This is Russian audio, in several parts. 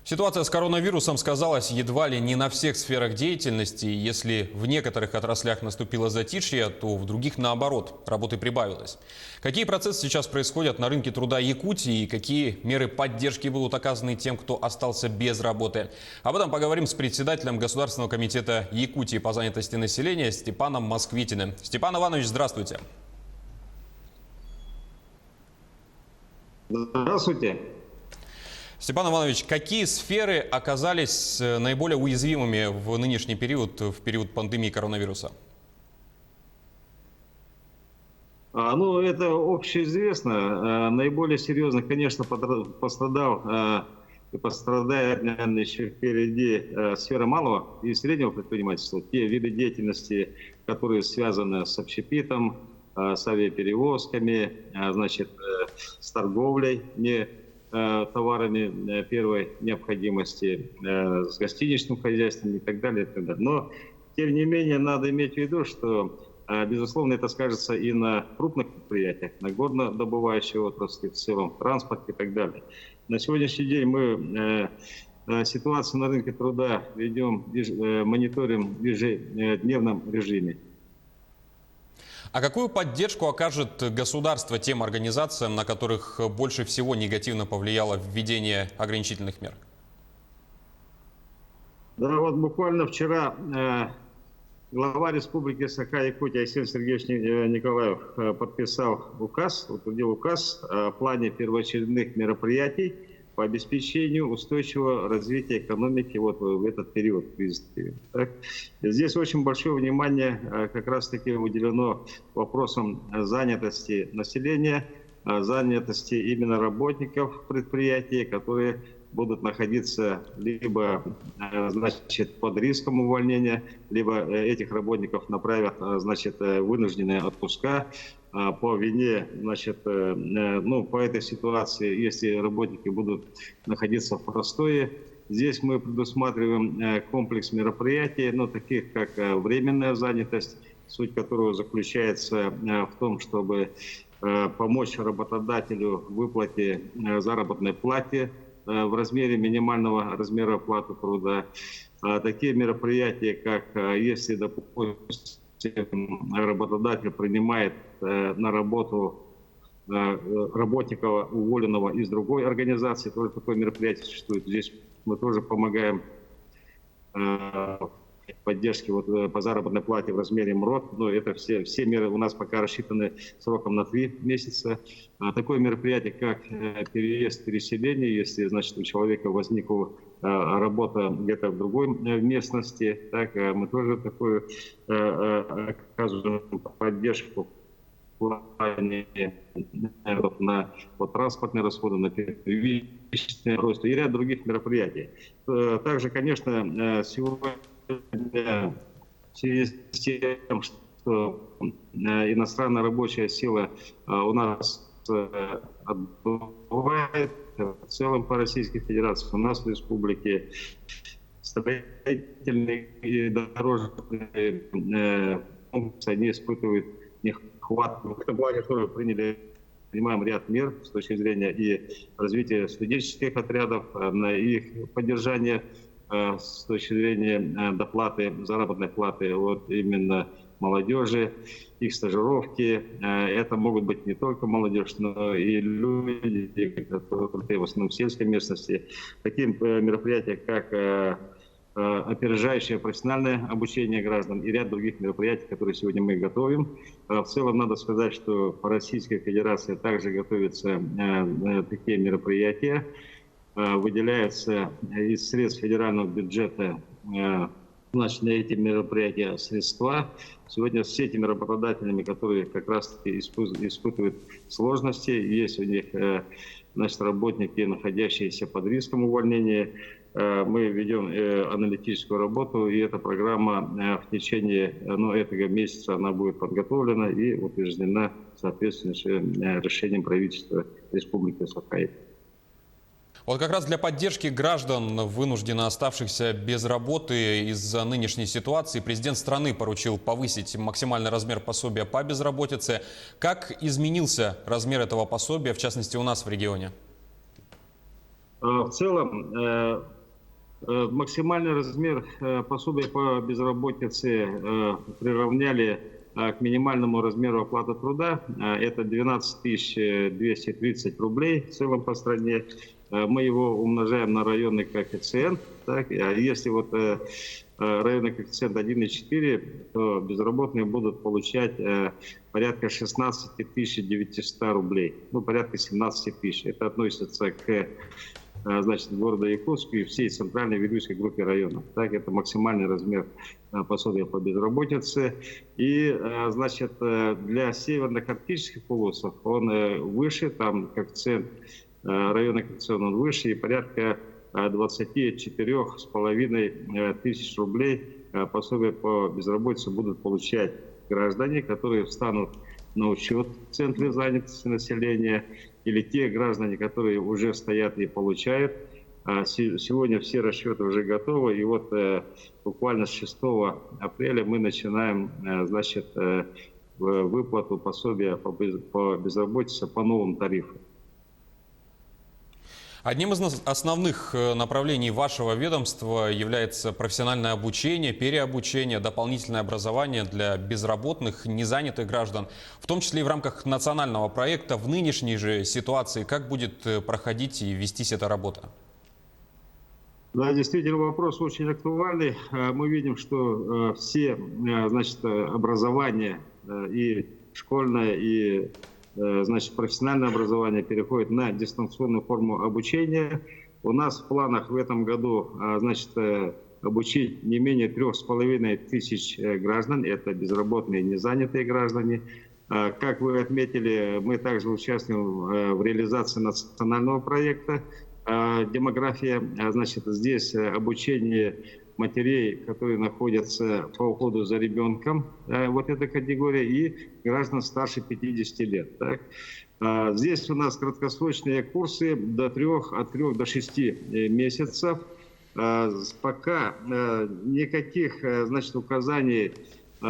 Ситуация с коронавирусом сказалась едва ли не на всех сферах деятельности. Если в некоторых отраслях наступило затишье, то в других наоборот, работы прибавилось. Какие процессы сейчас происходят на рынке труда Якутии и какие меры поддержки будут оказаны тем, кто остался без работы? Об этом поговорим с председателем Государственного комитета Якутии по занятости населения Степаном Москвитиным. Степан Иванович, здравствуйте. Здравствуйте. Степан Иванович, какие сферы оказались наиболее уязвимыми в нынешний период, в период пандемии коронавируса? Это общеизвестно. Наиболее серьезно, конечно, пострадает, наверное, еще впереди сфера малого и среднего предпринимательства. Те виды деятельности, которые связаны с общепитом, с авиаперевозками, с торговлей, товарами первой необходимости, с гостиничным хозяйством и так далее, и так далее. Но, тем не менее, надо иметь в виду, что, безусловно, это скажется и на крупных предприятиях, на горнодобывающей отрасли, в целом, транспорте и так далее. На сегодняшний день мы ситуацию на рынке труда ведем, мониторим в ежедневном режиме. А какую поддержку окажет государство тем организациям, на которых больше всего негативно повлияло введение ограничительных мер? Да, вот буквально вчера глава Республики Саха-Якутия Арсений Сергеевич Николаев подписал утвердил указ о плане первоочередных мероприятий по обеспечению устойчивого развития экономики в этот период кризиса. Здесь очень большое внимание как раз-таки уделено вопросам занятости населения, занятости именно работников предприятий, которые будут находиться либо под риском увольнения, либо этих работников направят вынужденные отпуска по вине, по этой ситуации, если работники будут находиться в простое. Здесь мы предусматриваем комплекс мероприятий, таких как временная занятость, суть которого заключается в том, чтобы помочь работодателю в выплате заработной платы в размере минимального размера оплаты труда. Такие мероприятия, как если, допустим, работодатель принимает на работу работника, уволенного из другой организации, тоже такое мероприятие существует. Здесь мы тоже помогаем поддержки по заработной плате в размере МРОТ. Но это все меры у нас пока рассчитаны сроком на 3 месяца. Такое мероприятие, как переезд, переселение, если у человека возникла работа где-то в другой местности, так мы тоже такую оказываем поддержку в плане на транспортные расходы, на первичные устройства и ряд других мероприятий. Также, конечно, сегодня в связи с тем, что иностранная рабочая сила у нас отбывает в целом по Российской Федерации, у нас в республике строительные и дорожные комплексы, они испытывают нехватку. В этом плане тоже принимаем ряд мер с точки зрения и развития студенческих отрядов, на их поддержание, с точки зрения доплаты, заработной платы именно молодежи, их стажировки. Это могут быть не только молодежь, но и люди, которые в основном в сельской местности. Такие мероприятия, как опережающее профессиональное обучение граждан и ряд других мероприятий, которые сегодня мы готовим. В целом надо сказать, что по Российской Федерации также готовятся такие мероприятия. Выделяются из средств федерального бюджета на эти мероприятия средства. Сегодня с этими работодателями, которые как раз-таки испытывают сложности, есть у них работники, находящиеся под риском увольнения, мы ведем аналитическую работу, и эта программа в течение этого месяца она будет подготовлена и утверждена соответственно с решением правительства Республики Саха-Якутия. Вот как раз для поддержки граждан, вынужденно оставшихся без работы из-за нынешней ситуации, президент страны поручил повысить максимальный размер пособия по безработице. Как изменился размер этого пособия, в частности, у нас в регионе? В целом, Максимальный размер пособия по безработице приравняли к минимальному размеру оплаты труда. Это 12 230 рублей в целом по стране. Мы его умножаем на районный коэффициент. Так? А если вот районный коэффициент 1,4, то безработные будут получать порядка 16 900 рублей. Ну, порядка 17 тысяч. Это относится к города Якутску и всей центральной Вилюйской группе районов. Так, это максимальный размер пособия по безработице. И, для северных арктических полуостров он выше, там коэффициент, районный коэффициент он выше, и порядка 24,5 тысяч рублей пособия по безработице будут получать граждане, которые встанут на учет в Центре занятости населения, или те граждане, которые уже стоят и получают. Сегодня все расчеты уже готовы, и вот буквально с 6 апреля мы начинаем выплату пособия по безработице по новым тарифам. Одним из основных направлений вашего ведомства является профессиональное обучение, переобучение, дополнительное образование для безработных, незанятых граждан, в том числе и в рамках национального проекта. В нынешней же ситуации как будет проходить и вестись эта работа? Да, действительно, вопрос очень актуальный. Мы видим, что все, образование и школьное, и профессиональное образование переходит на дистанционную форму обучения. У нас в планах в этом году, обучить не менее 3500 граждан. Это безработные, незанятые граждане. Как вы отметили, мы также участвуем в реализации национального проекта «Демография». Здесь обучение матерей, которые находятся по уходу за ребенком, вот эта категория, и граждан старше 50 лет. Так. Здесь у нас краткосрочные курсы от 3 до 6 месяцев. Пока никаких указаний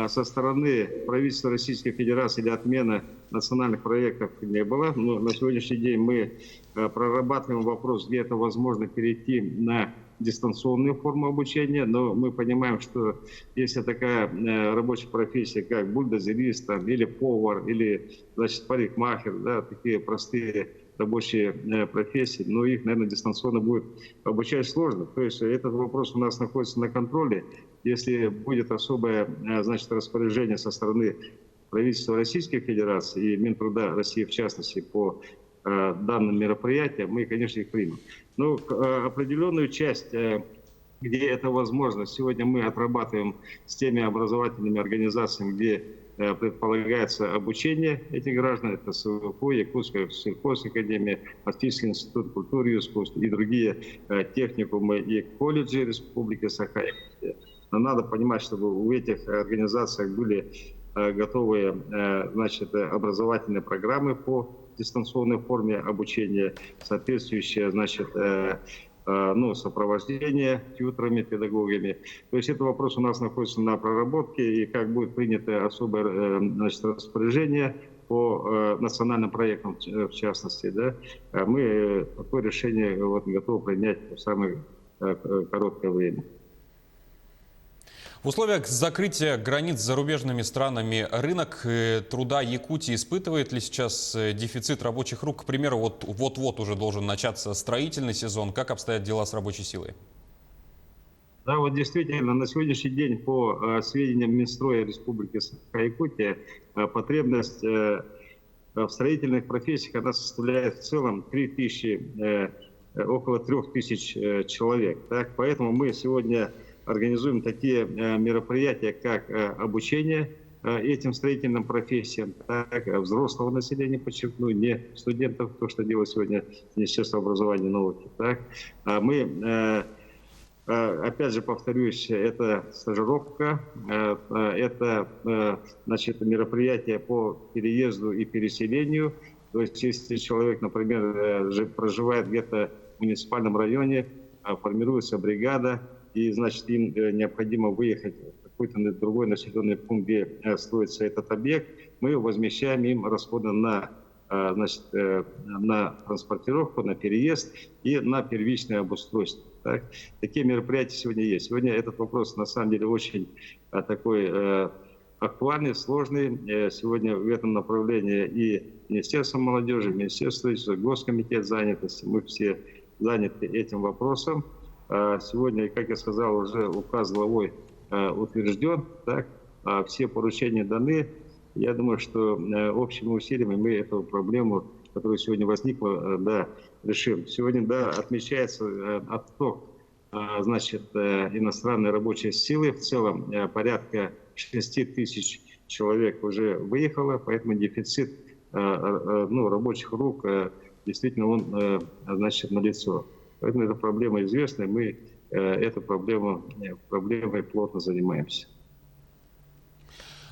со стороны правительства Российской Федерации для отмены национальных проектов не было. Но на сегодняшний день мы прорабатываем вопрос, где это возможно перейти на дистанционную форму обучения, но мы понимаем, что если такая рабочая профессия, как бульдозерист, или повар, или парикмахер, да, такие простые рабочие профессии, но их, наверное, дистанционно будет обучать сложно. То есть этот вопрос у нас находится на контроле. Если будет особое, распоряжение со стороны правительства Российской Федерации и Минтруда России, в частности, по данным мероприятиям, мы, конечно, их примем. Но определенную часть, где это возможно, сегодня мы отрабатываем с теми образовательными организациями, где предполагается обучение этих граждан. Это СВФУ, Якутская сельхозакадемия, Арктический институт культуры и искусств и другие техникумы и колледжи Республики Саха-Якутия. Но надо понимать, чтобы у этих организаций были готовые образовательные программы по дистанционной форме обучения, соответствующее сопровождение тьюторами, педагогами. То есть этот вопрос у нас находится на проработке, и как будет принято особое распоряжение по национальным проектам, в частности, да, мы такое решение готовы принять в самое короткое время. В условиях закрытия границ с зарубежными странами рынок труда Якутии испытывает ли сейчас дефицит рабочих рук? К примеру, вот-вот уже должен начаться строительный сезон. Как обстоят дела с рабочей силой? Да, вот действительно, на сегодняшний день, по сведениям Минстроя Республики Саха-Якутия, потребность в строительных профессиях, она составляет в целом около 3000 человек. Так? Поэтому мы сегодня организуем такие мероприятия, как обучение этим строительным профессиям, так, взрослого населения, подчеркну, не студентов, то, что делает сегодня Министерство образования и науки. Так. Мы, опять же, повторюсь, это стажировка, это мероприятие по переезду и переселению. То есть, если человек, например, проживает где-то в муниципальном районе, формируется бригада, и, им необходимо выехать в какой-то другой населенный пункт, где строится этот объект, мы возмещаем им расходы на транспортировку, на переезд и на первичное обустройство. Так? Такие мероприятия сегодня есть. Сегодня этот вопрос на самом деле очень такой актуальный, сложный. Сегодня в этом направлении и Министерство молодежи, Министерство, Госкомитет занятости, мы все заняты этим вопросом. Сегодня, как я сказал, уже указ главой утвержден, так? Все поручения даны. Я думаю, что общими усилиями мы эту проблему, которая сегодня возникла, да, решим. Сегодня, да, отмечается отток, значит, иностранной рабочей силы. В целом порядка 6 тысяч человек уже выехало, поэтому дефицит рабочих рук действительно он, значит, налицо. Поэтому эта проблема известная, мы этой проблемой плотно занимаемся.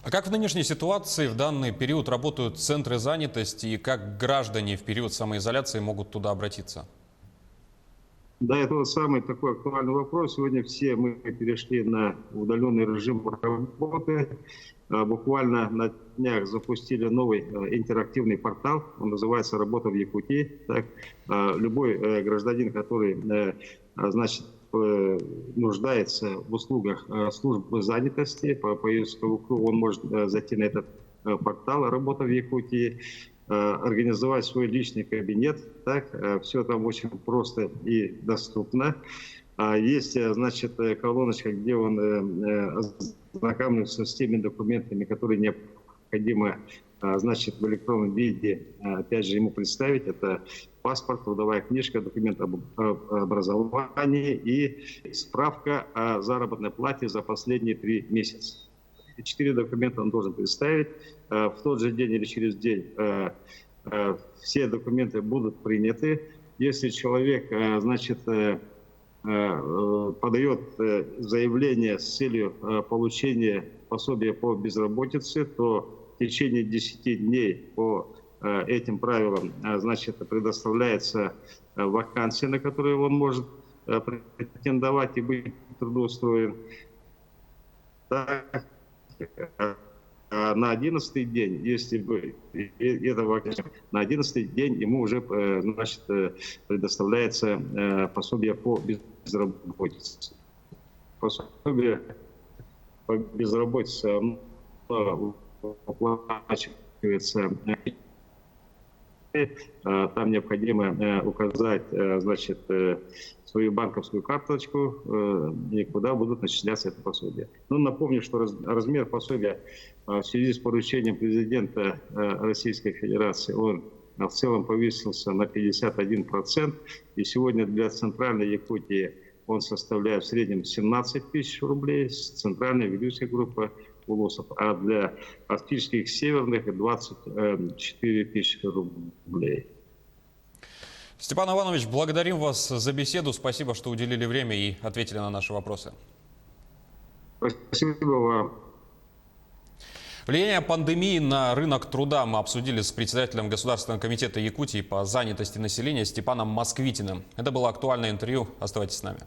А как в нынешней ситуации в данный период работают центры занятости и как граждане в период самоизоляции могут туда обратиться? Да, это вот самый такой актуальный вопрос. Сегодня все мы перешли на удаленный режим работы. Буквально на днях запустили новый интерактивный портал. Он называется «Работа в Якутии». Так, любой гражданин, который, значит, нуждается в услугах службы занятости по поисковику, он может зайти на этот портал «Работа в Якутии», организовать свой личный кабинет. Так, все там очень просто и доступно. Есть, значит, колоночка, где он ознакомится с теми документами, которые необходимо, значит, в электронном виде, опять же, ему представить. Это паспорт, трудовая книжка, документ об образовании и справка о заработной плате за последние 3 месяца. 4 документа он должен представить. В тот же день или через день все документы будут приняты. Если человек, значит, подает заявление с целью получения пособия по безработице, то в течение 10 дней по этим правилам, значит, предоставляется вакансия, на которую он может претендовать и быть трудоустроен. Так, на 11-й день, если бы этого на 11-й день ему уже, значит, предоставляется пособие по безработице. Пособие по безработице оплачивается. Там необходимо указать, значит, свою банковскую карточку и куда будут начисляться это пособие. Но напомню, что размер пособия в связи с поручением президента Российской Федерации, он в целом повысился на 51%. И сегодня для Центральной Якутии он составляет в среднем 17 тысяч рублей, центральная Вилюйская группа улусов, а для арктических северных 24 тысячи рублей. Степан Иванович, благодарим вас за беседу. Спасибо, что уделили время и ответили на наши вопросы. Спасибо вам. Влияние пандемии на рынок труда мы обсудили с председателем Государственного комитета Якутии по занятости населения Степаном Москвитиным. Это было актуальное интервью. Оставайтесь с нами.